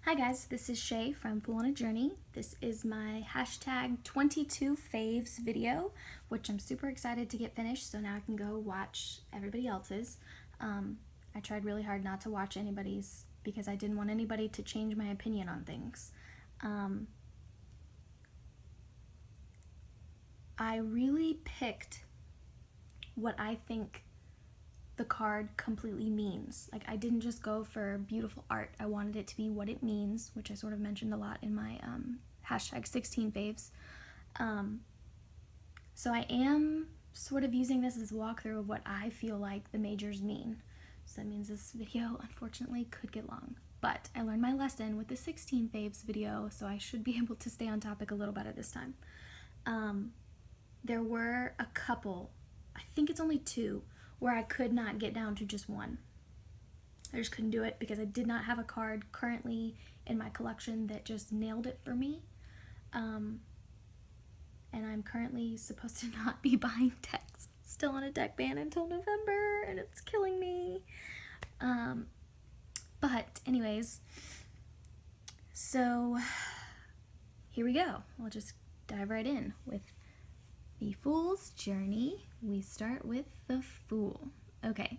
Hi guys, this is Shay from Fool on a Journey. This is my hashtag 22 faves video, which I'm super excited to get finished, so now I can go watch everybody else's. I tried really hard not to watch anybody's because I didn't want anybody to change my opinion on things. I really picked what I think the card completely means. Like, I didn't just go for beautiful art. I wanted it to be what it means, which I sort of mentioned a lot in my hashtag 16 faves. So I am sort of using this as a walkthrough of what I feel like the majors mean. So that means this video, unfortunately, could get long. But I learned my lesson with the 16 faves video, so I should be able to stay on topic a little better this time. There were a couple, I think it's only two, where I could not get down to just one. I just couldn't do it because I did not have a card currently in my collection that just nailed it for me. And I'm currently supposed to not be buying decks. Still on a deck ban until November, and it's killing me. But anyways, so here we go. We'll just dive right in with the Fool's Journey. We start with the Fool. Okay.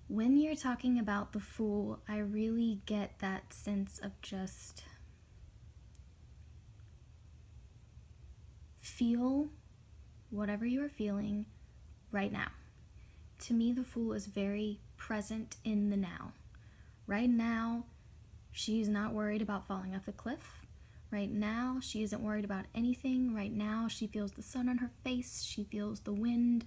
When you're talking about the Fool, I really get that sense of just feel whatever you're feeling right now. To me, the Fool is very present in the now. Right now, she's not worried about falling off the cliff. Right now, she isn't worried about anything. Right now, she feels the sun on her face. She feels the wind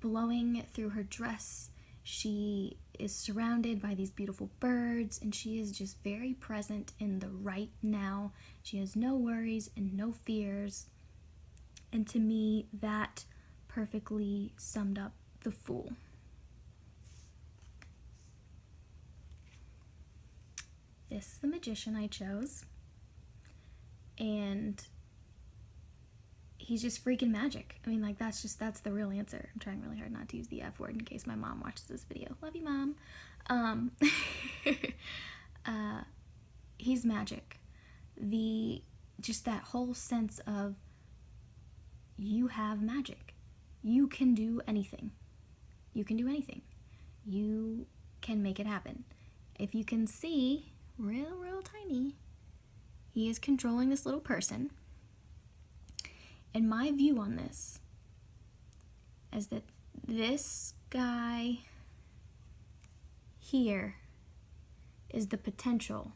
blowing through her dress. She is surrounded by these beautiful birds, and she is just very present in the right now. She has no worries and no fears. And to me, that perfectly summed up the Fool. This is the Magician I chose. And he's just freaking magic. I mean, like, that's the real answer. I'm trying really hard not to use the F word in case my mom watches this video. Love you, Mom. He's magic. Just that whole sense of you have magic. You can do anything. You can do anything. You can make it happen. If you can see, real tiny, he is controlling this little person. And my view on this is that this guy here is the potential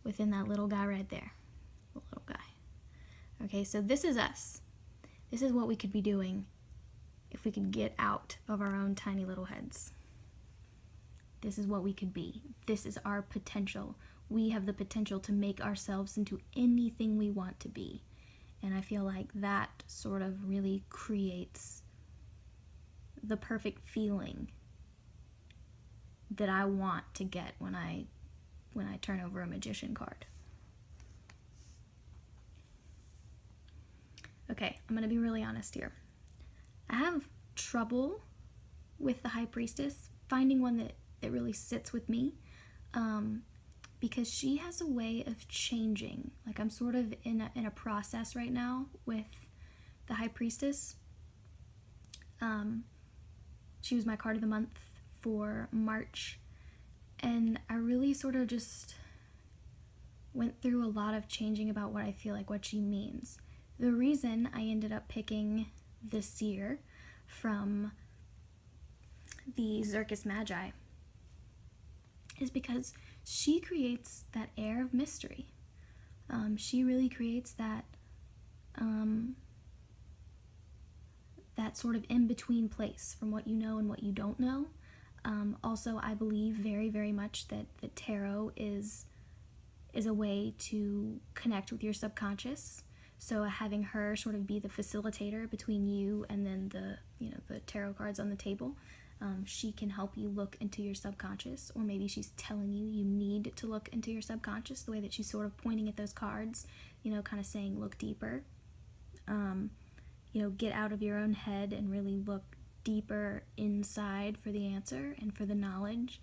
within that little guy right there. The little guy. Okay, so this is us. This is what we could be doing if we could get out of our own tiny little heads. This is what we could be. This is our potential. We have the potential to make ourselves into anything we want to be. And I feel like that sort of really creates the perfect feeling that I want to get when I turn over a Magician card. Okay, I'm going to be really honest here. I have trouble with the High Priestess, finding one that really sits with me. Because she has a way of changing. Like, I'm sort of in a process right now with the High Priestess. She was my card of the month for March, and I really sort of just went through a lot of changing about what I feel like, what she means. The reason I ended up picking the Seer from the Zirkus Magi is because she creates that air of mystery. She really creates that that sort of in-between place from what you know and what you don't know. Also, I believe very much that the tarot is a way to connect with your subconscious. So having her sort of be the facilitator between you and then the tarot cards on the table. She can help you look into your subconscious, or maybe she's telling you need to look into your subconscious, the way that she's sort of pointing at those cards, kind of saying look deeper, get out of your own head and really look deeper inside for the answer and for the knowledge.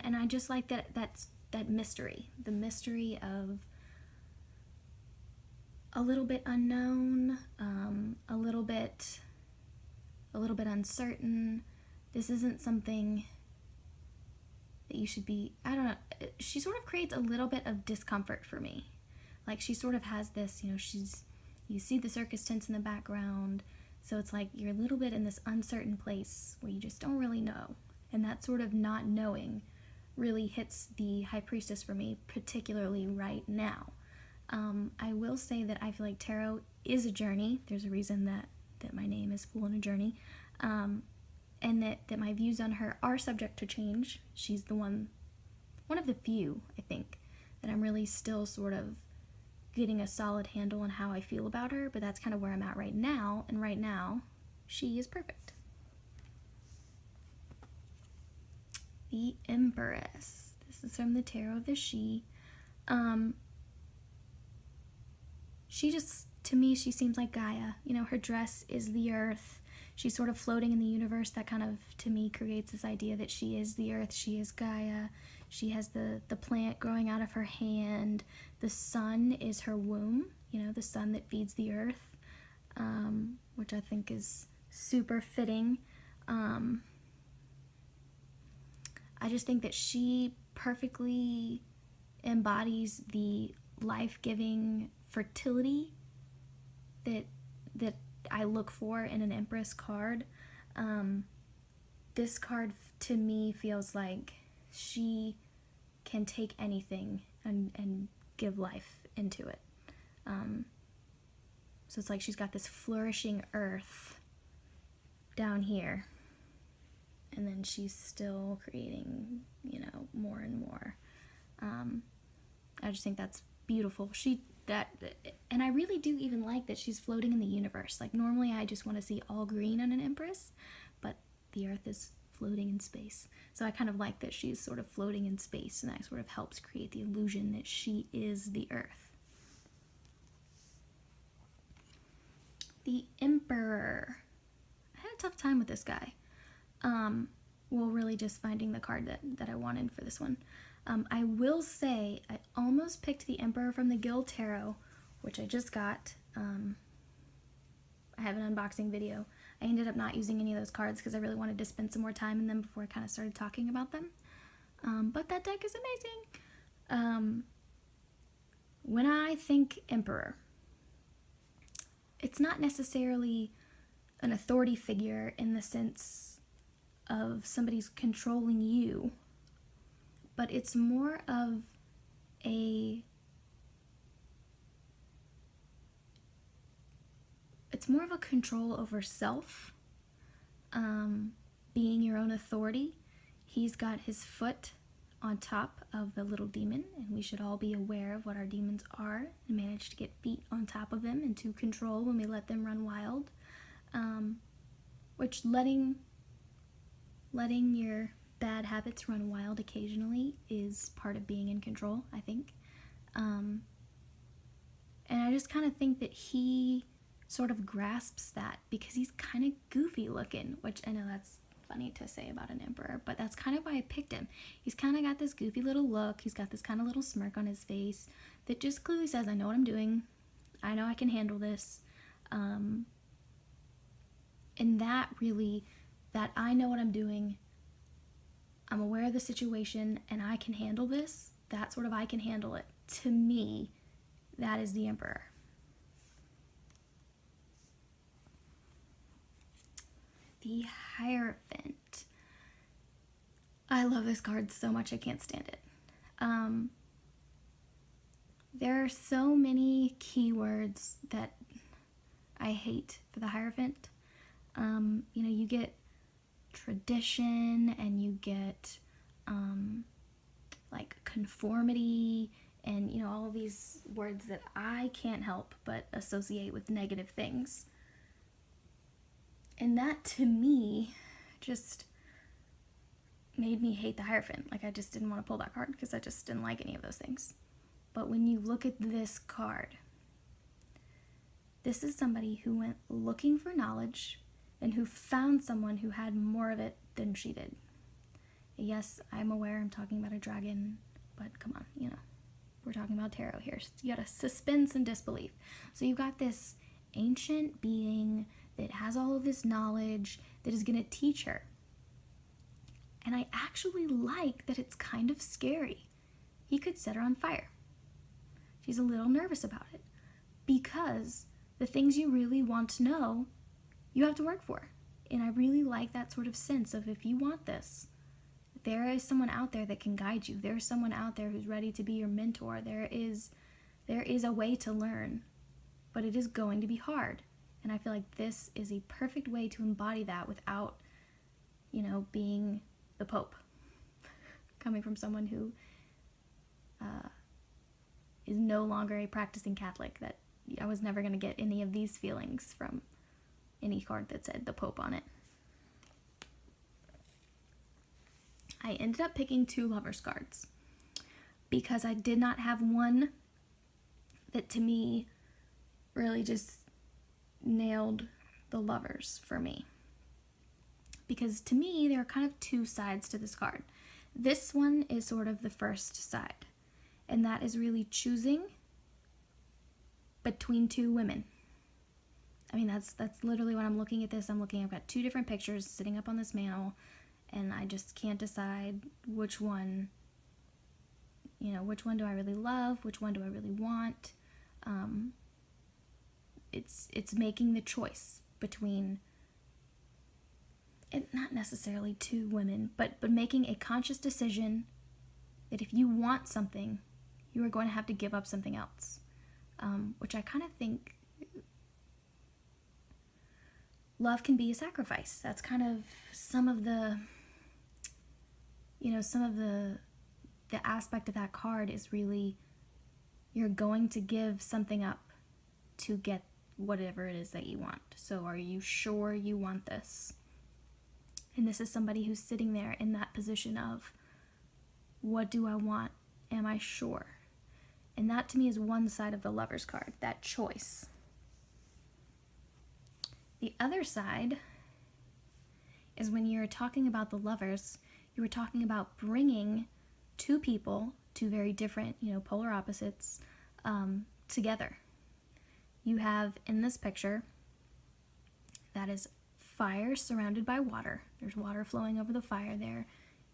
and I just like that mystery, the mystery of a little bit unknown, a little bit uncertain. This isn't something that you should be, I don't know, she sort of creates a little bit of discomfort for me. Like, she sort of has this, you see the circus tents in the background, so it's like you're a little bit in this uncertain place where you just don't really know. And that sort of not knowing really hits the High Priestess for me, particularly right now. I will say that I feel like tarot is a journey. There's a reason that my name is Fool in a Journey. And that my views on her are subject to change. She's the one of the few, I think, that I'm really still sort of getting a solid handle on how I feel about her, but that's kind of where I'm at right now, and right now, she is perfect. The Empress. This is from the Tarot of the She. She just, to me, she seems like Gaia. Her dress is the earth. She's sort of floating in the universe. That kind of, to me, creates this idea that she is the earth, she is Gaia. She has the plant growing out of her hand. The sun is her womb, the sun that feeds the earth, which I think is super fitting. I just think that she perfectly embodies the life-giving fertility that I look for in an Empress card. This card to me feels like she can take anything and give life into it. So it's like she's got this flourishing earth down here, and then she's still creating, more and more. I just think that's beautiful. And I really do even like that she's floating in the universe. Like, normally I just want to see all green on an Empress, but the earth is floating in space. So I kind of like that she's sort of floating in space, and that sort of helps create the illusion that she is the earth. The Emperor. I had a tough time with this guy. Really just finding the card that I wanted for this one. I will say I almost picked the Emperor from the Guild Tarot, which I just got. I have an unboxing video. I ended up not using any of those cards because I really wanted to spend some more time in them before I kind of started talking about them. But that deck is amazing. When I think Emperor, it's not necessarily an authority figure in the sense of somebody's controlling you, but it's more of a control over self, being your own authority. He's got his foot on top of the little demon, and we should all be aware of what our demons are and manage to get feet on top of them and to control when we let them run wild. Which letting your bad habits run wild occasionally is part of being in control, I think. And I just kind of think that he sort of grasps that because he's kind of goofy looking, which I know that's funny to say about an Emperor, but that's kind of why I picked him. He's kind of got this goofy little look. He's got this kind of little smirk on his face that just clearly says, I know what I'm doing. I know I can handle this. And that I know what I'm doing, I'm aware of the situation, and I can handle this, that sort of I can handle it. To me, that is the Emperor. The Hierophant. I love this card so much, I can't stand it. There are so many keywords that I hate for the Hierophant. You get tradition, and you get like conformity, and all of these words that I can't help but associate with negative things. And that to me just made me hate the Hierophant. Like, I just didn't want to pull that card because I just didn't like any of those things. But when you look at this card, this is somebody who went looking for knowledge and who found someone who had more of it than she did. Yes, I'm aware I'm talking about a dragon, but come on, you know, we're talking about tarot here. So you gotta suspend some disbelief. So you've got this ancient being that has all of this knowledge that is gonna teach her. And I actually like that it's kind of scary. He could set her on fire. She's a little nervous about it because the things you really want to know, you have to work for. And I really like that sort of sense of, if you want this, there is someone out there that can guide you. There's someone out there who's ready to be your mentor. There is a way to learn, but it is going to be hard. And I feel like this is a perfect way to embody that without, you know, being the Pope. Coming from someone who is no longer a practicing Catholic, that I was never going to get any of these feelings from any card that said the Pope on it. I ended up picking 2 Lovers cards because I did not have one that to me really just nailed the Lovers for me. Because to me, there are kind of 2 sides to this card. This one is sort of the first side, and that is really choosing between 2 women. I mean, that's literally when I'm looking at this. I've got 2 different pictures sitting up on this mantle, and I just can't decide which one, you know, which one do I really love, which one do I really want. It's making the choice between, and not necessarily 2 women, but making a conscious decision that if you want something, you are going to have to give up something else, which I kind of think love can be a sacrifice. That's kind of some of the, you know, some of the aspect of that card is really, you're going to give something up to get whatever it is that you want. So are you sure you want this? And this is somebody who's sitting there in that position of, what do I want? Am I sure? And that to me is one side of the Lovers card, that choice. The other side is when you're talking about the Lovers, you were talking about bringing 2 people, 2 very different, you know, polar opposites, together. You have in this picture, that is fire surrounded by water. There's water flowing over the fire there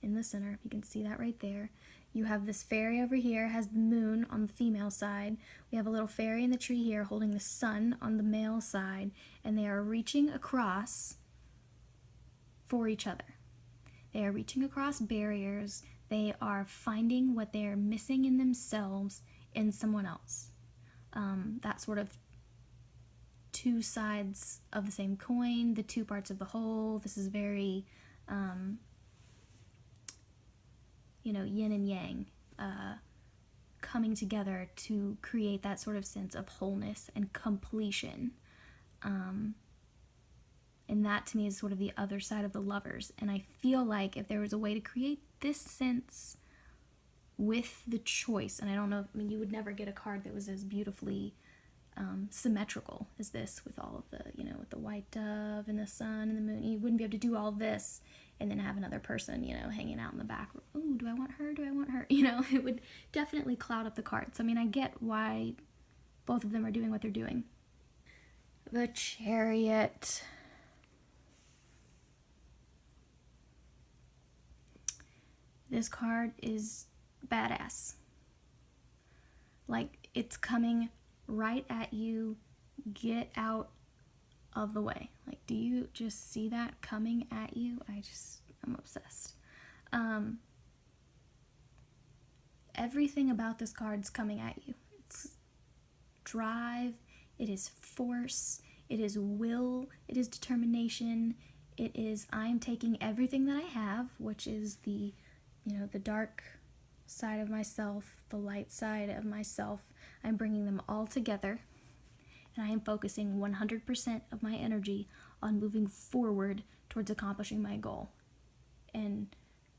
in the center, if you can see that right there. You have this fairy over here, has the moon on the female side. We have a little fairy in the tree here holding the sun on the male side, and they are reaching across for each other. They are reaching across barriers. They are finding what they're missing in themselves in someone else. That sort of 2 sides of the same coin, the 2 parts of the whole. This is very, you know, yin and yang, coming together to create that sort of sense of wholeness and completion. And that to me is sort of the other side of the Lovers. And I feel like if there was a way to create this sense with the choice, and I don't know, I mean, you would never get a card that was as beautifully symmetrical as this, with all of the, you know, with the white dove and the sun and the moon. You wouldn't be able to do all this and then have another person, you know, hanging out in the back. Oh, do I want her? Do I want her? You know, it would definitely cloud up the cards. I mean, I get why both of them are doing what they're doing. The Chariot. This card is badass. Like, it's coming right at you. Get out of the way. Like, do you just see that coming at you? I'm obsessed. Everything about this card's coming at you. It's drive, it is force, it is will, it is determination, it is I'm taking everything that I have, which is the, you know, the dark side of myself, the light side of myself. I'm bringing them all together, and I am focusing 100% of my energy on moving forward towards accomplishing my goal. And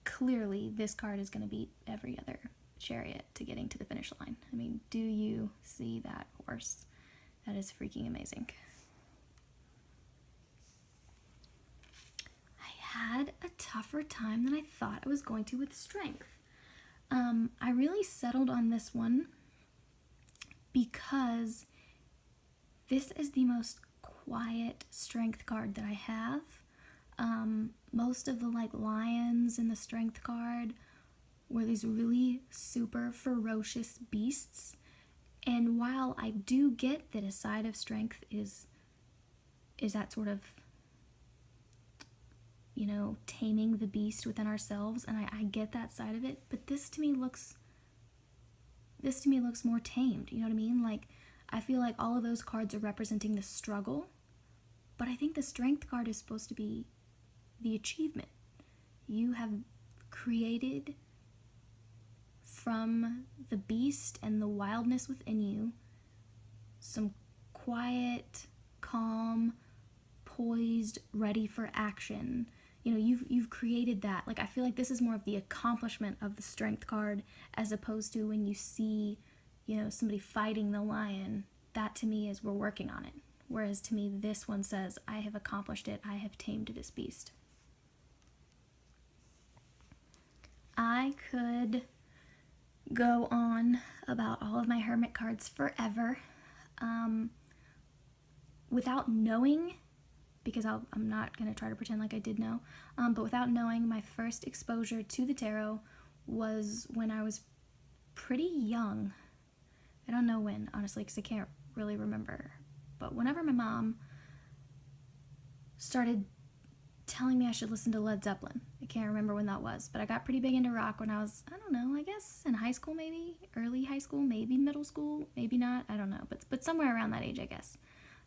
clearly this card is going to beat every other chariot to getting to the finish line. I mean, do you see that horse? That is freaking amazing. I had a tougher time than I thought I was going to with strength. I really settled on this one because this is the most quiet strength card that I have. Most of the like lions in the strength card were these really super ferocious beasts. And while I do get that a side of strength is that sort of, you know, taming the beast within ourselves, and I get that side of it, but this to me looks more tamed, you know what I mean? Like, I feel like all of those cards are representing the struggle, but I think the strength card is supposed to be the achievement. You have created from the beast and the wildness within you some quiet, calm, poised, ready for action. You know, you've created that. Like, I feel like this is more of the accomplishment of the strength card as opposed to when you see, you know, somebody fighting the lion. That to me is we're working on it. Whereas to me, this one says, I have accomplished it. I have tamed this beast. I could go on about all of my hermit cards forever without knowing, because I'm not going to try to pretend like I did know, but without knowing, my first exposure to the tarot was when I was pretty young. I don't know when, honestly, because I can't really remember. But whenever my mom started telling me I should listen to Led Zeppelin, I can't remember when that was, but I got pretty big into rock when I was, I don't know, I guess in high school maybe, early high school, maybe middle school, maybe not, I don't know, but somewhere around that age, I guess.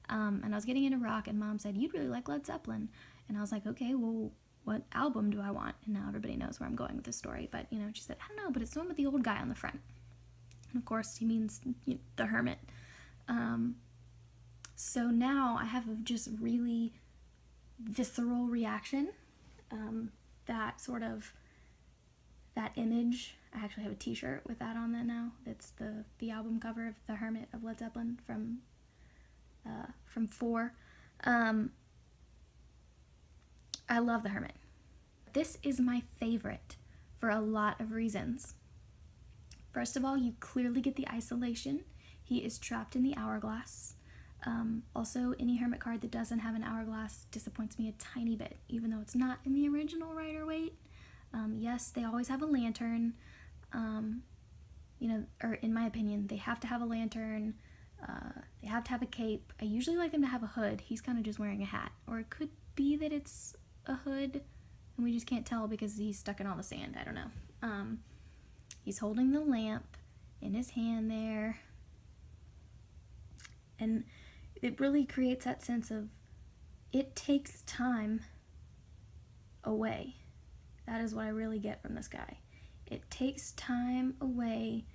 And I was getting into rock, and Mom said, you'd really like Led Zeppelin. And I was like, okay, well, what album do I want? And now everybody knows where I'm going with this story, but, you know, she said, I don't know, but it's the one with the old guy on the front. And of course, he means, you know, the hermit. So now I have just really visceral reaction. That sort of, that image, I actually have a t-shirt with that on that now. It's the album cover of The Hermit of Led Zeppelin from 4. I love The Hermit. This is my favorite for a lot of reasons. First of all, you clearly get the isolation. He is trapped in the hourglass. Also, any hermit card that doesn't have an hourglass disappoints me a tiny bit, even though it's not in the original Rider-Waite. Yes, they always have a lantern. You know, or in my opinion, they have to have a lantern. They have to have a cape. I usually like them to have a hood. He's kind of just wearing a hat. Or it could be that it's a hood and we just can't tell because he's stuck in all the sand. I don't know. He's holding the lamp in his hand there. And it really creates that sense of it takes time away. That is what I really get from this guy. It takes time away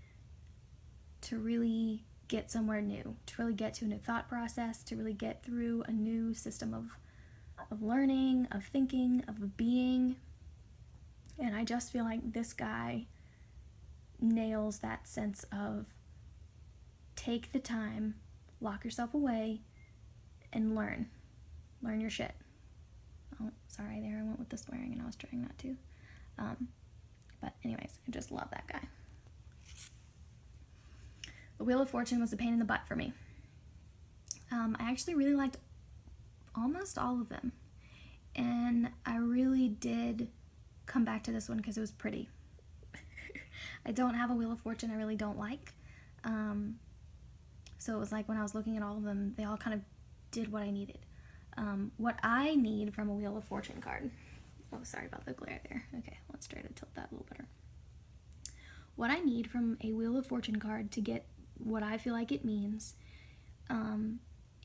to really get somewhere new, to really get to a new thought process, to really get through a new system of learning, of thinking, of being. And I just feel like this guy nails that sense of take the time, lock yourself away, and learn your shit. Oh, sorry, there I went with the swearing and I was trying not to. But anyways, I just love that guy. The Wheel of Fortune was a pain in the butt for me. I actually really liked almost all of them. And I really did come back to this one because it was pretty. I don't have a Wheel of Fortune I really don't like. So it was like when I was looking at all of them, they all kind of did what I needed. What I need from a Wheel of Fortune card. Oh, sorry about the glare there. Okay, let's try to tilt that a little better. What I need from a Wheel of Fortune card to get what I feel like it means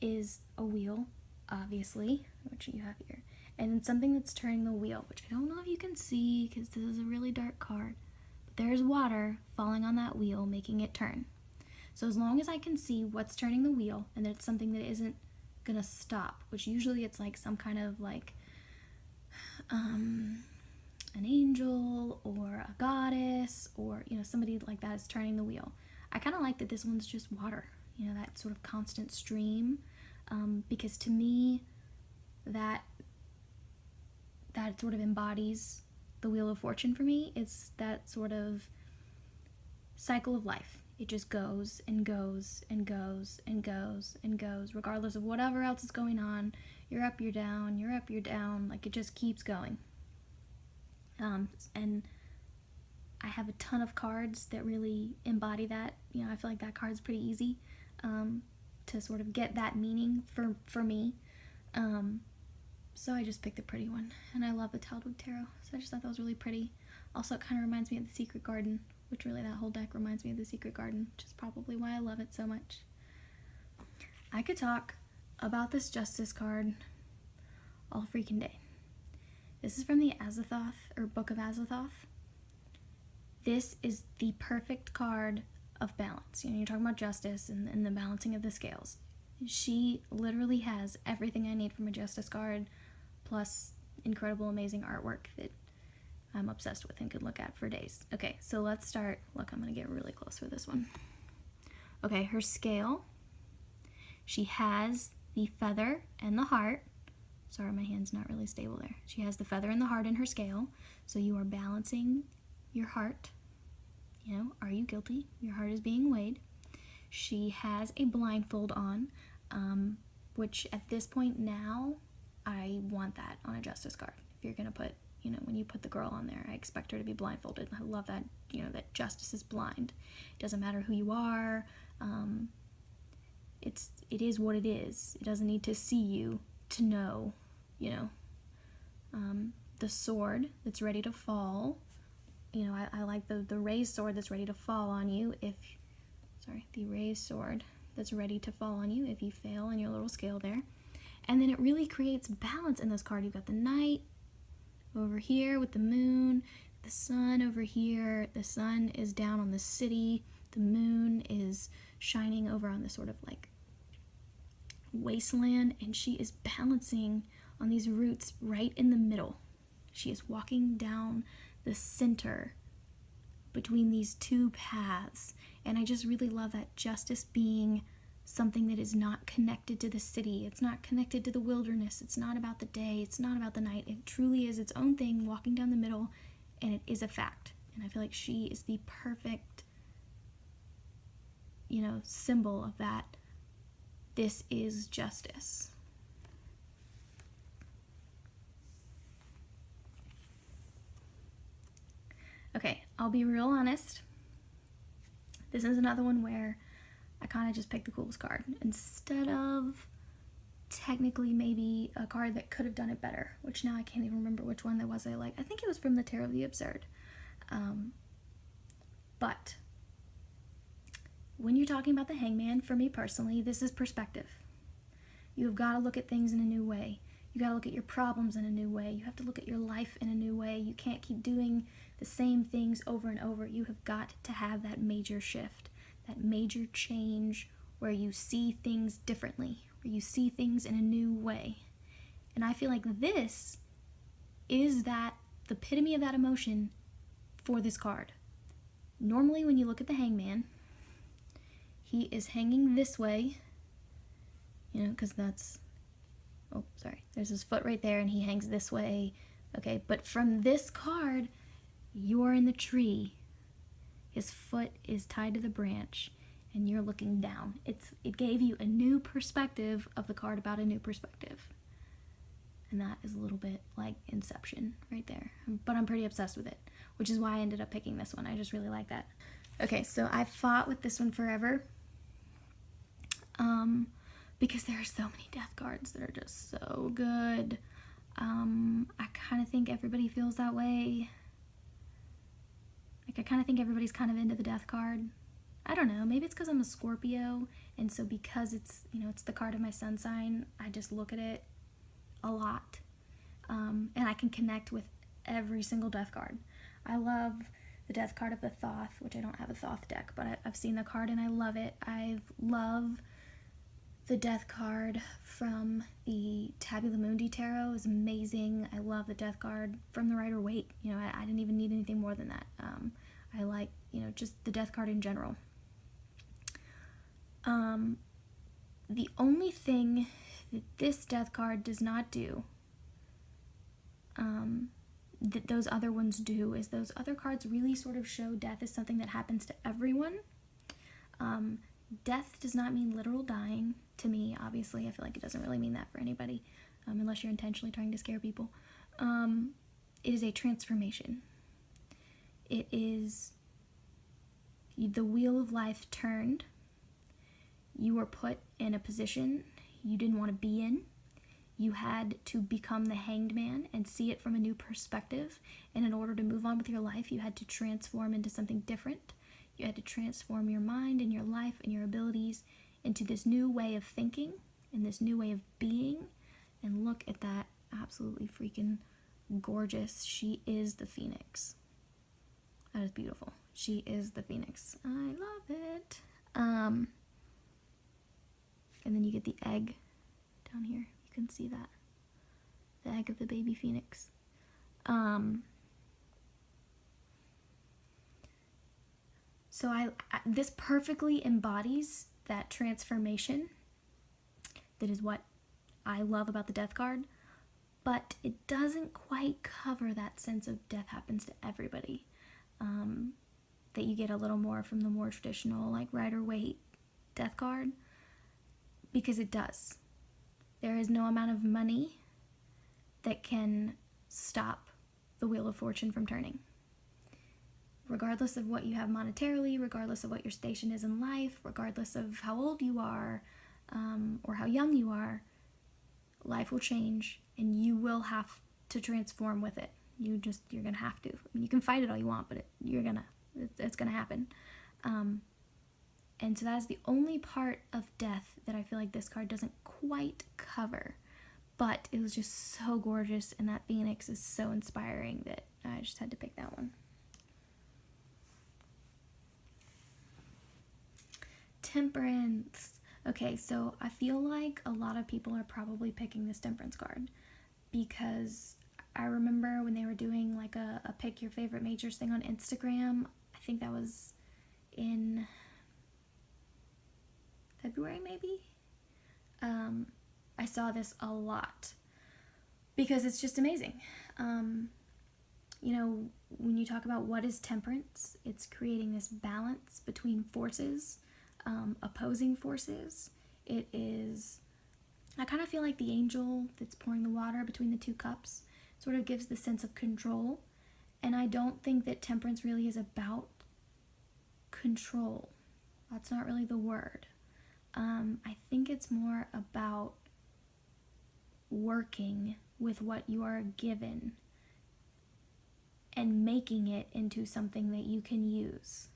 is a wheel, obviously, which you have here, and then something that's turning the wheel, which I don't know if you can see because this is a really dark card, but there's water falling on that wheel making it turn. So as long as I can see what's turning the wheel and that it's something that isn't gonna stop, which usually it's like some kind of like an angel or a goddess or, you know, somebody like that is turning the wheel. I kind of like that this one's just water, you know, that sort of constant stream, because to me that that sort of embodies the Wheel of Fortune for me. It's that sort of cycle of life. It just goes and goes and goes and goes and goes, regardless of whatever else is going on. You're up, you're down, you're up, you're down. Like, it just keeps going. And I have a ton of cards that really embody that. You know, I feel like that card's pretty easy to sort of get that meaning for me. So I just picked a pretty one, and I love the Tyldwick Tarot, so I just thought that was really pretty. Also, it kind of reminds me of the Secret Garden, which really, that whole deck reminds me of the Secret Garden, which is probably why I love it so much. I could talk about this Justice card all freaking day. This is from the Azathoth, or Book of Azathoth. This is the perfect card of balance. You know, you're talking about justice and the balancing of the scales. She literally has everything I need from a Justice card, plus incredible, amazing artwork that I'm obsessed with and could look at for days. Okay, so let's start. Look, I'm going to get really close for this one. Okay, her scale. She has the feather and the heart. Sorry, my hand's not really stable there. She has the feather and the heart in her scale. So you are balancing your heart. You know, are you guilty? Your heart is being weighed. She has a blindfold on, which at this point now, I want that on a Justice card. If you're going to put, you know, when you put the girl on there, I expect her to be blindfolded. I love that, you know, that justice is blind. It doesn't matter who you are. It is what it is. It doesn't need to see you to know, you know. The sword that's ready to fall. You know, I like the raised sword that's ready to fall on you the raised sword that's ready to fall on you if you fail in your little scale there. And then it really creates balance in this card. You've got the night over here with the moon, the sun over here. The sun is down on the city. The moon is shining over on this sort of like wasteland, and she is balancing on these roots right in the middle. She is walking down the center between these two paths, and I just really love that justice being something that is not connected to the city. It's not connected to the wilderness. It's not about the day. It's not about the night. It truly is its own thing, walking down the middle, and it is a fact. And I feel like she is the perfect, you know, symbol of that. This is justice. Okay, I'll be real honest. This is another one where I kind of just picked the coolest card instead of technically maybe a card that could have done it better, which now I can't even remember which one that was I like. I think it was from the Tarot of the Absurd. But when you're talking about the Hangman, for me personally, this is perspective. You have got to look at things in a new way. You got to look at your problems in a new way. You have to look at your life in a new way. You can't keep doing the same things over and over. You have got to have that major shift, that major change where you see things differently, where you see things in a new way. And I feel like this is the epitome of that emotion for this card. Normally when you look at the Hangman, he is hanging this way, you know, because that's, oh, sorry, there's his foot right there, and he hangs this way. Okay, but from this card, you're in the tree. His foot is tied to the branch, and you're looking down. It gave you a new perspective of the card about a new perspective. And that is a little bit like Inception right there. But I'm pretty obsessed with it, which is why I ended up picking this one. I just really like that. Okay, so I fought with this one forever. Because there are so many death cards that are just so good. I kind of think everybody feels that way. Like, I kind of think everybody's kind of into the death card. I don't know, maybe it's because I'm a Scorpio, and so because it's, you know, it's the card of my sun sign, I just look at it a lot. And I can connect with every single death card. I love the death card of the Thoth, which I don't have a Thoth deck, but I've seen the card and I love it. I love the death card from the Tabula Mundi Tarot is amazing. I love the death card from the Rider-Waite. You know, I didn't even need anything more than that. I like, you know, just the death card in general. The only thing that this death card does not do that those other ones do is those other cards really sort of show death as something that happens to everyone. Death does not mean literal dying to me, obviously. I feel like it doesn't really mean that for anybody, unless you're intentionally trying to scare people. It is a transformation. It is the wheel of life turned. You were put in a position you didn't want to be in. You had to become the hanged man and see it from a new perspective. And in order to move on with your life, you had to transform into something different. You had to transform your mind and your life and your abilities into this new way of thinking and this new way of being. And look at that, absolutely freaking gorgeous. She is the phoenix. That is beautiful. She is the phoenix. I love it. And then you get the egg down here. You can see that. The egg of the baby phoenix. So this perfectly embodies that transformation. That is what I love about the death card. But it doesn't quite cover that sense of death happens to everybody. That you get a little more from the more traditional, like, Rider-Waite death card. Because it does. There is no amount of money that can stop the Wheel of Fortune from turning. Regardless of what you have monetarily, regardless of what your station is in life, regardless of how old you are, or how young you are, life will change and you will have to transform with it. You're gonna have to. I mean, you can fight it all you want, but it's gonna happen. And so that is the only part of death that I feel like this card doesn't quite cover. But it was just so gorgeous, and that phoenix is so inspiring that I just had to pick that one. Temperance. Okay, so I feel like a lot of people are probably picking this temperance card because I remember when they were doing like a pick your favorite majors thing on Instagram. I think that was in February, maybe? I saw this a lot because it's just amazing. You know, when you talk about what is temperance, it's creating this balance between forces, opposing forces. It is, I kind of feel like the angel that's pouring the water between the two cups sort of gives the sense of control. And I don't think that temperance really is about control. That's not really the word. I think it's more about working with what you are given and making it into something that you can use.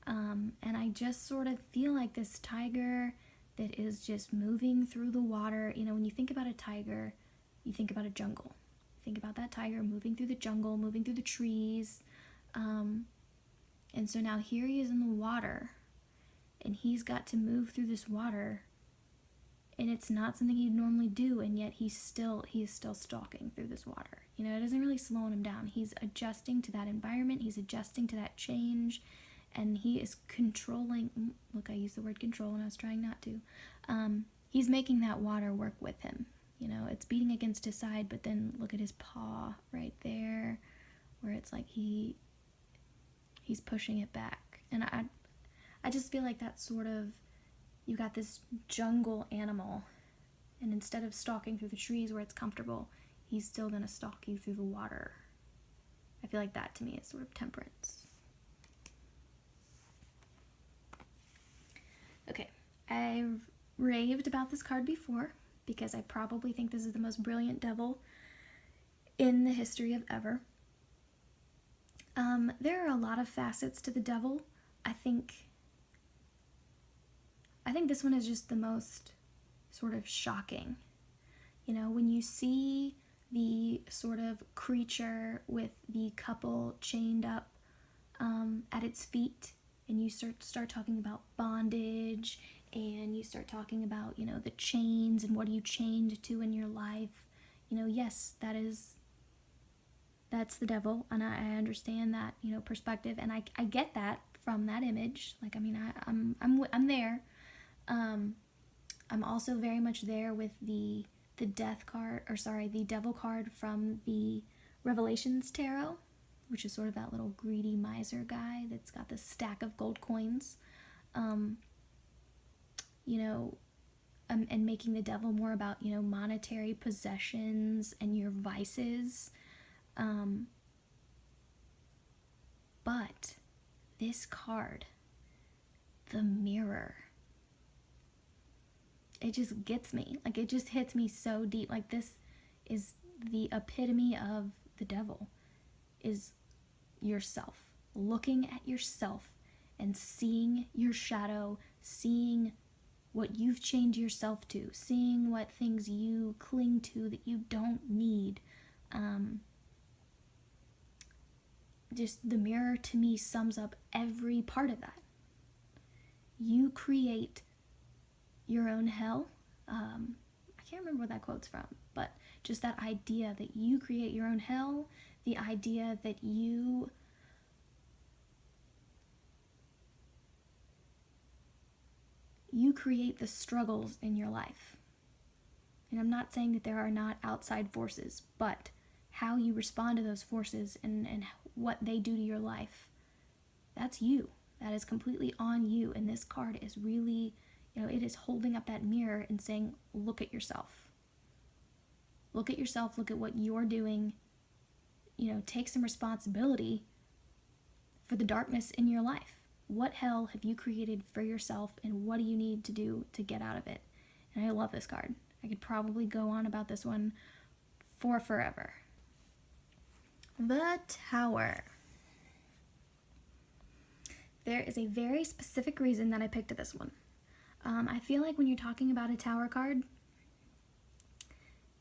And I just sort of feel like this tiger that is just moving through the water. You know, when you think about a tiger, you think about a jungle. Think about that tiger moving through the jungle, moving through the trees. And so now here he is in the water, and he's got to move through this water, and it's not something he'd normally do, and yet he's still stalking through this water. You know, it isn't really slowing him down. He's adjusting to that environment, he's adjusting to that change, and he is controlling. Look, I used the word control and I was trying not to. He's making that water work with him. You know, it's beating against his side, but then look at his paw right there, where it's like he's pushing it back. And I just feel like that's sort of, you got this jungle animal, and instead of stalking through the trees where it's comfortable, he's still gonna stalk you through the water. I feel like that to me is sort of temperance. Okay, I've raved about this card before because I probably think this is the most brilliant devil in the history of ever. There are a lot of facets to the devil. I think this one is just the most sort of shocking. You know, when you see the sort of creature with the couple chained up at its feet, and you start talking about bondage, and you start talking about, you know, the chains and what are you chained to in your life. You know, yes, that's the devil, and I understand that, you know, perspective, and I get that from that image. Like, I mean, I'm there. I'm also very much there with the the the Devil card from the Revelations Tarot, which is sort of that little greedy miser guy that's got this stack of gold coins. And making the devil more about, monetary possessions and your vices. But this card, the Mirror, it just gets me. Like, it just hits me so deep. Like, this is the epitome of the devil, is yourself. Looking at yourself and seeing your shadow, seeing what you've chained yourself to, seeing what things you cling to that you don't need. Just the Mirror, to me, sums up every part of that. You create your own hell. I can't remember where that quote's from, but just that idea that you create your own hell, the idea that you create the struggles in your life. And I'm not saying that there are not outside forces, but how you respond to those forces and what they do to your life, that's you. That is completely on you. And this card is really, it is holding up that mirror and saying, look at yourself. Look at yourself, look at what you're doing. Take some responsibility for the darkness in your life. What hell have you created for yourself, and what do you need to do to get out of it? And I love this card. I could probably go on about this one for forever. The Tower. There is a very specific reason that I picked this one. I feel like when you're talking about a Tower card,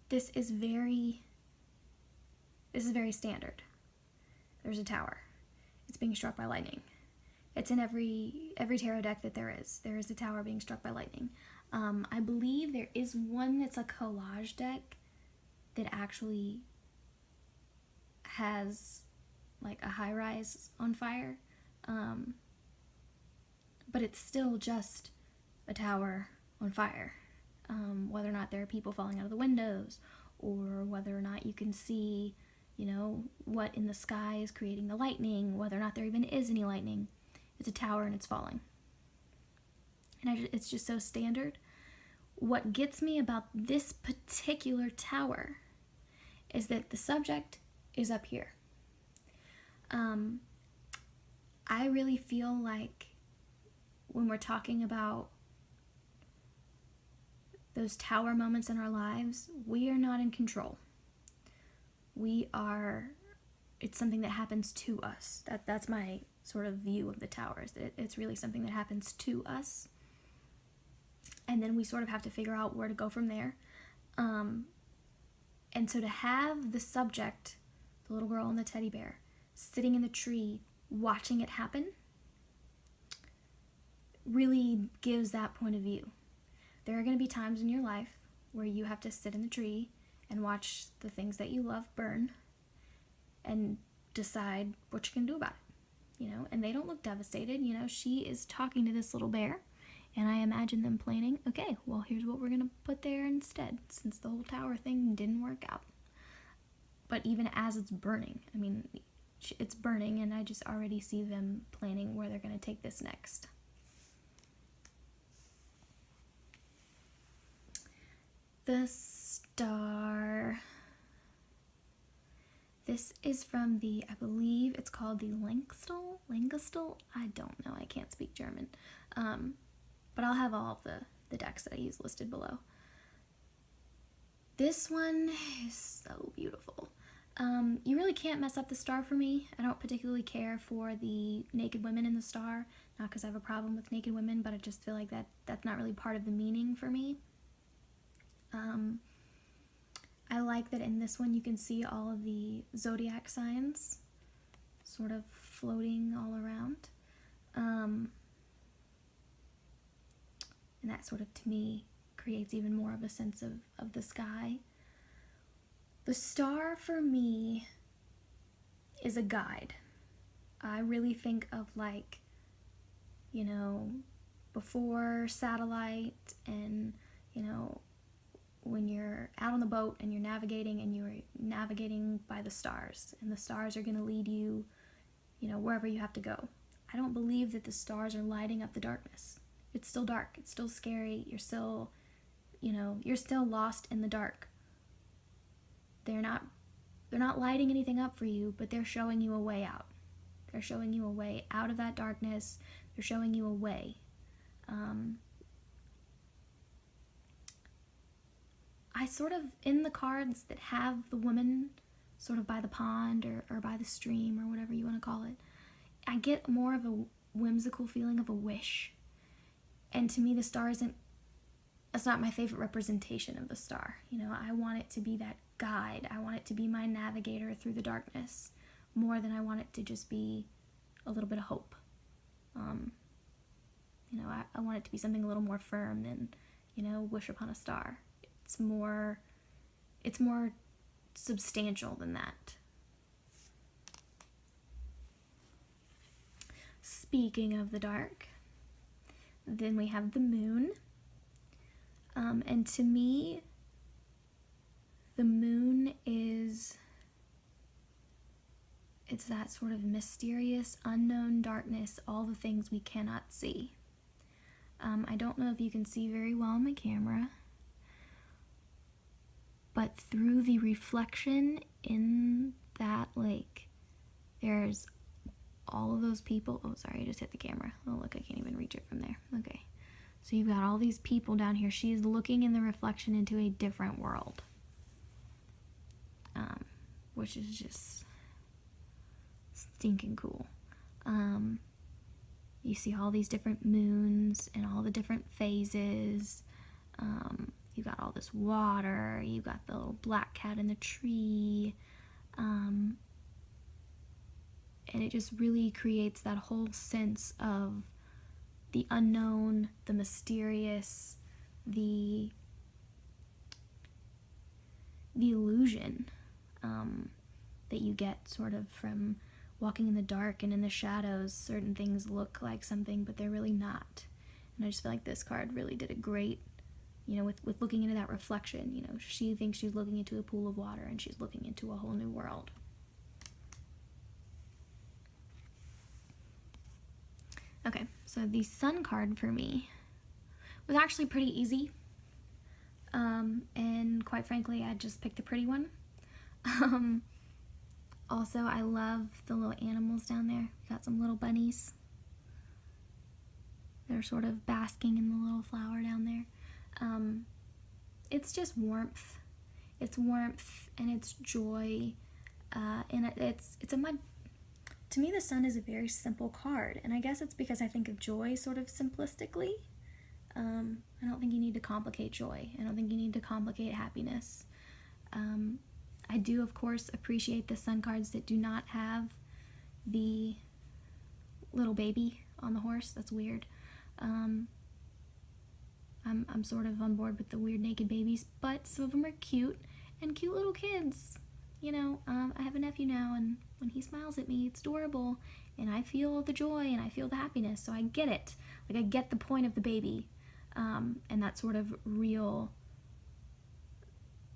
this is very standard. There's a tower. It's being struck by lightning. It's in every tarot deck that there is. There is a tower being struck by lightning. I believe there is one that's a collage deck that actually has like a high rise on fire. But it's still just a tower on fire. Whether or not there are people falling out of the windows, or whether or not you can see, what in the sky is creating the lightning, whether or not there even is any lightning. It's a tower and it's falling. And it's just so standard. What gets me about this particular tower is that the subject is up here. I really feel like when we're talking about those tower moments in our lives, we are not in control. It's something that happens to us. That's my sort of view of the towers. It's really something that happens to us. And then we sort of have to figure out where to go from there. And so to have the subject, the little girl and the teddy bear, sitting in the tree, watching it happen, really gives that point of view. There are going to be times in your life where you have to sit in the tree and watch the things that you love burn and decide what you can do about it, and they don't look devastated. She is talking to this little bear, and I imagine them planning, okay, well, here's what we're going to put there instead, since the whole tower thing didn't work out. But even as it's burning, it's burning, and I just already see them planning where they're going to take this next. The Star. This is from I believe it's called the Langustl? I don't know, I can't speak German. But I'll have all of the decks that I use listed below. This one is so beautiful. You really can't mess up the star for me. I don't particularly care for the naked women in the star, not because I have a problem with naked women, but I just feel like that's not really part of the meaning for me. I like that in this one you can see all of the zodiac signs sort of floating all around. And that sort of, to me, creates even more of a sense of the sky. The star, for me, is a guide. I really think of, before satellite and, when you're out on the boat and you're navigating by the stars, and the stars are going to lead you, you know, wherever you have to go. I don't believe that the stars are lighting up the darkness. It's still dark. It's still scary. You're still, you know, you're still lost in the dark. They're not lighting anything up for you, but they're showing you a way out. They're showing you a way out of that darkness. They're showing you a way. I sort of, in the cards that have the woman sort of by the pond or by the stream or whatever you want to call it, I get more of a whimsical feeling of a wish. And to me, the star that's not my favorite representation of the star. You know, I want it to be that guide. I want it to be my navigator through the darkness more than I want it to just be a little bit of hope. You know, I want it to be something a little more firm than, you know, wish upon a star. It's more substantial than that. Speaking of the dark, then we have the moon. And to me, the moon it's that sort of mysterious, unknown darkness, all the things we cannot see. I don't know if you can see very well on my camera, but through the reflection in that lake, there's all of those people. Oh, sorry, I just hit the camera. Oh, look, I can't even reach it from there. Okay. So you've got all these people down here. She's looking in the reflection into a different world, which is just stinking cool. You see all these different moons and all the different phases. You got all this water. You got the little black cat in the tree. And it just really creates that whole sense of the unknown, the mysterious, the illusion that you get sort of from walking in the dark and in the shadows. Certain things look like something, but they're really not. And I just feel like this card really did a great, you know, with looking into that reflection. You know, she thinks she's looking into a pool of water and she's looking into a whole new world. Okay, so the sun card for me was actually pretty easy. And quite frankly, I just picked a pretty one. Also, I love the little animals down there. We got some little bunnies. They're sort of basking in the little flower down there. It's just warmth. It's warmth and it's joy. And it's a mud. To me, the sun is a very simple card, and I guess it's because I think of joy sort of simplistically. I don't think you need to complicate joy. I don't think you need to complicate happiness. I do, of course, appreciate the sun cards that do not have the little baby on the horse. That's weird. I'm sort of on board with the weird naked babies, but some of them are cute, and cute little kids. You know, I have a nephew now, and when he smiles at me, it's adorable, and I feel the joy, and I feel the happiness, so I get it. Like, I get the point of the baby, and that sort of real,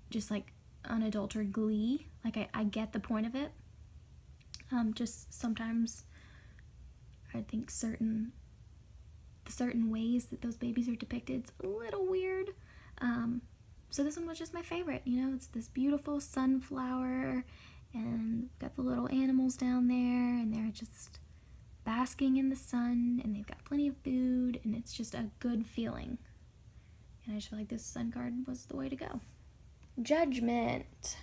just like, unadulterated glee. Like, I get the point of it. Just sometimes I think certain ways that those babies are depicted, it's a little weird. So this one was just my favorite. You know, it's this beautiful sunflower, and got the little animals down there, and they're just basking in the sun, and they've got plenty of food, and it's just a good feeling. And I just feel like this sun card was the way to go. Judgment.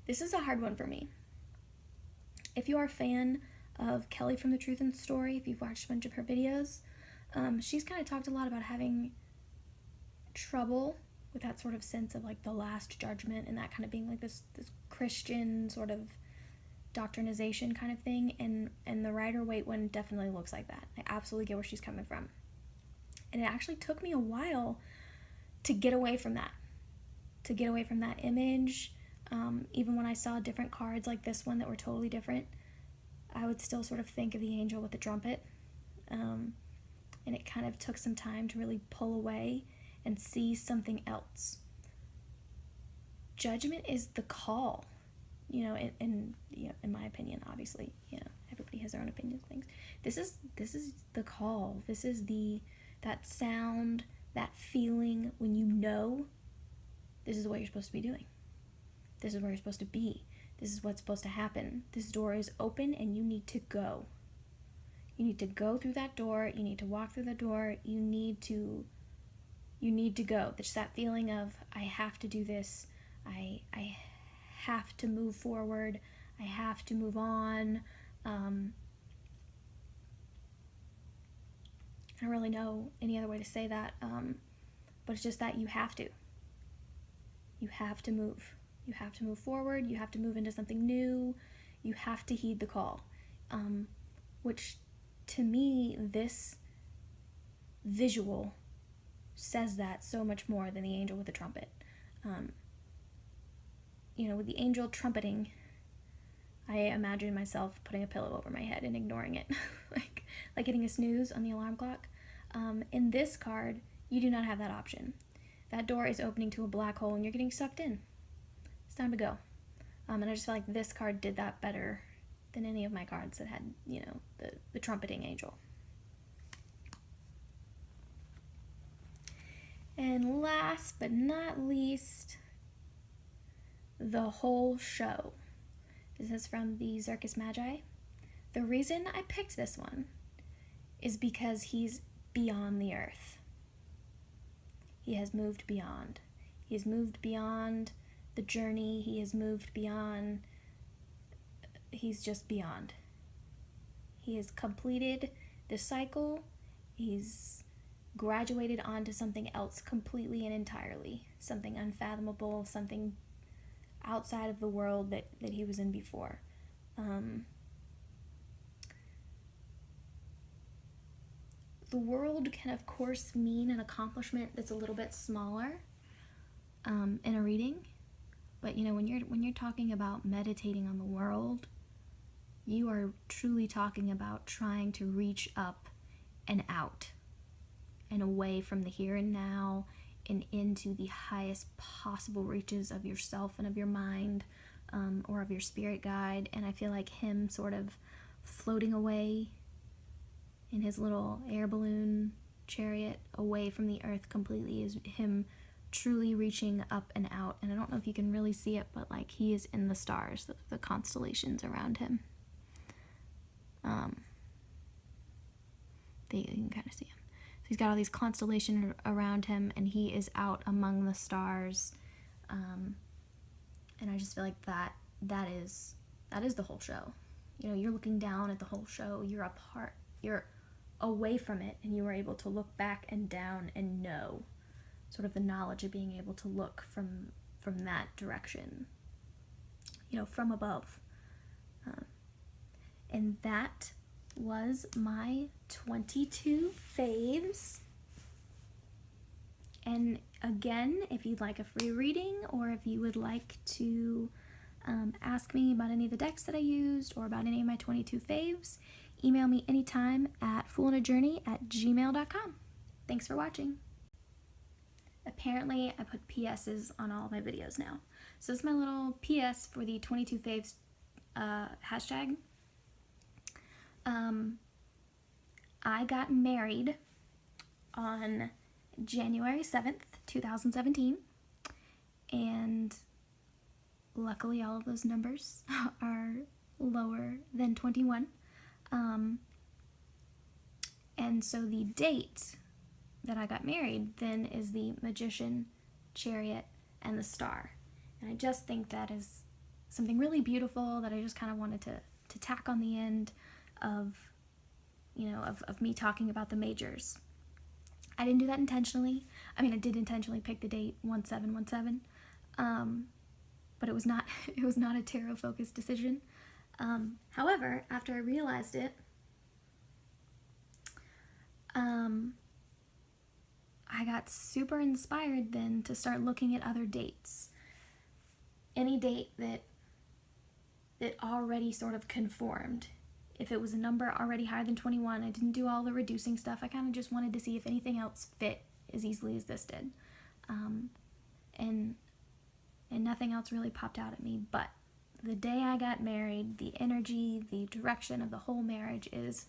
This is a hard one for me. If you are a fan of Kelly from The Truth and Story, if you've watched a bunch of her videos, she's kind of talked a lot about having trouble with that sort of sense of like the last judgment, and that kind of being like this Christian sort of doctrinization kind of thing, and the Rider-Waite one definitely looks like that. I absolutely get where she's coming from. And it actually took me a while to get away from that image. Even when I saw different cards like this one that were totally different, I would still sort of think of the angel with the trumpet. And it kind of took some time to really pull away and sees something else. Judgment is the call, you know, in my opinion, obviously, you know, everybody has their own opinions of things. This is the call. This is that sound, that feeling when you know this is what you're supposed to be doing. This is where you're supposed to be. This is what's supposed to happen. This door is open and you need to go. You need to go through that door. You need to walk through the door. You need to go. There's that feeling of, I have to do this. I have to move forward. I have to move on. I don't really know any other way to say that, but it's just that you have to. You have to move. You have to move forward. You have to move into something new. You have to heed the call, which to me, this visual says that so much more than the angel with the trumpet. You know, with the angel trumpeting, I imagine myself putting a pillow over my head and ignoring it, like hitting a snooze on the alarm clock. In this card, you do not have that option. That door is opening to a black hole and you're getting sucked in. It's time to go. And I just feel like this card did that better than any of my cards that had, you know, the trumpeting angel. And last but not least, the whole show. This is from the Zirkus Magi. The reason I picked this one is because he's beyond the earth. He has moved beyond. He has moved beyond the journey. He has moved beyond. He's just beyond. He has completed the cycle. He's graduated onto something else completely and entirely. Something unfathomable, something outside of the world that he was in before. The world can, of course, mean an accomplishment that's a little bit smaller in a reading. But, you know, when you're talking about meditating on the world, you are truly talking about trying to reach up and out and away from the here and now and into the highest possible reaches of yourself and of your mind, or of your spirit guide. And I feel like him sort of floating away in his little air balloon chariot away from the earth completely is him truly reaching up and out. And I don't know if you can really see it, but like he is in the stars, the constellations around him. You can kind of see him. So he's got all these constellations around him, and he is out among the stars. And I just feel like that is the whole show. You know, you're looking down at the whole show. You're away from it, and you are able to look back and down and know, sort of the knowledge of being able to look from that direction. You know, from above. And that was my 22 faves. And again, if you'd like a free reading, or if you would like to ask me about any of the decks that I used or about any of my 22 faves, email me anytime at foolinjajourney@gmail.com. Thanks for watching. Apparently, I put PSs on all of my videos now. So this is my little PS for the 22 faves hashtag. I got married on January 7th, 2017, and luckily all of those numbers are lower than 21. And so the date that I got married then is the Magician, Chariot, and the Star. And I just think that is something really beautiful that I just kind of wanted to tack on the end of, you know, of me talking about the majors. I didn't do that intentionally. I mean, I did intentionally pick the date 1717, but it was not a tarot focused decision. However, after I realized it, I got super inspired then to start looking at other dates. Any date that already sort of conformed. If it was a number already higher than 21, I didn't do all the reducing stuff. I kind of just wanted to see if anything else fit as easily as this did. And nothing else really popped out at me, but the day I got married, the energy, the direction of the whole marriage is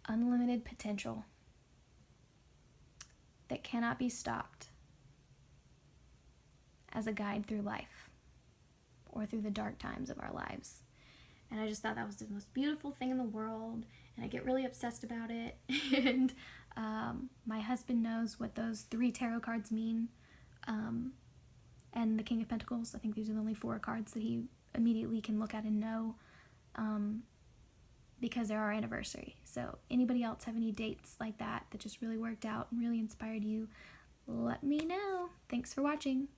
unlimited potential that cannot be stopped as a guide through life or through the dark times of our lives. And I just thought that was the most beautiful thing in the world, and I get really obsessed about it. And my husband knows what those 3 tarot cards mean, and the King of Pentacles. I think these are the only 4 cards that he immediately can look at and know, because they're our anniversary. So anybody else have any dates like that that just really worked out and really inspired you, let me know. Thanks for watching.